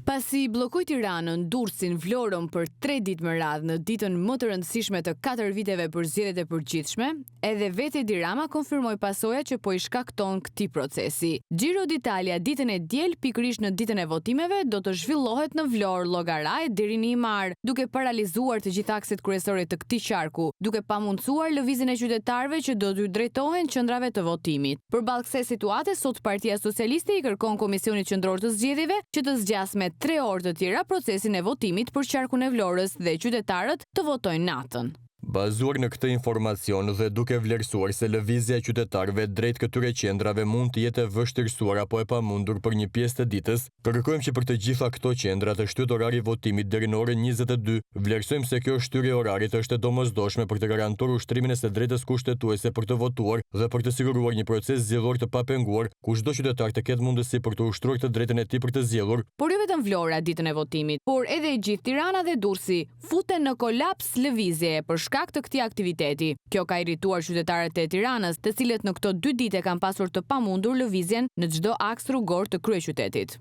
Pasi bllokoi Tiranën, Durrësin, Vlorën për 3 ditë më radhë në ditën më të rëndësishme të 4 viteve për zgjedhjet e përgjithshme, edhe vetë Edi Rama konfirmoi pasojat që po i shkakton këtij procesi. Giro d'Italia ditën e diel pikërisht në ditën e votimeve do të zhvillohet në Vlorë, Llogaraj deri në Imar, duke paralizuar të gjithë akset kryesore të këtij qarku, duke pamundsuar lëvizjen e qytetarëve që do t'u drejtohen qendrave të votimit. Përballë kësaj situate, sot Partia Socialiste i kërkon Komisionit Qendror të Zgjedhjeve që të zgjas me 3 orë të tjera procesin e votimit për qarkun e Vlorës dhe qytetarët të votojnë natën. Bazuar në këtë informacion dhe duke vlerësuar se lëvizja e qytetarëve drejt këtyre qendrave mund të jetë e vështirësuar apo e pamundur për një pjesë të ditës, kërkojmë që për të gjitha këto qendra të shtyhet orari i votimit deri në orën 22. Vlerësojmë se kjo shtyje orarit është e domosdoshme për të garantuar ushtrimin e së drejtës kushtetuese për të votuar dhe për të siguruar një proces zgjedhor të papenguar, ku çdo qytetar të ketë mundësi për të ushtruar të drejtën e tij për të zgjedhur. Por jo vetëm Vlora ditën e votimit, por edhe gjithë Tirana dhe Durrësi futen në kolaps lëvizjeje për shkak të këtij aktiviteti. Kjo ka irrituar qytetarët e Tiranës, të cilët në këto 2 ditë kanë pasur të pamundur lëvizjen në çdo aks rrugor të kryeqytetit.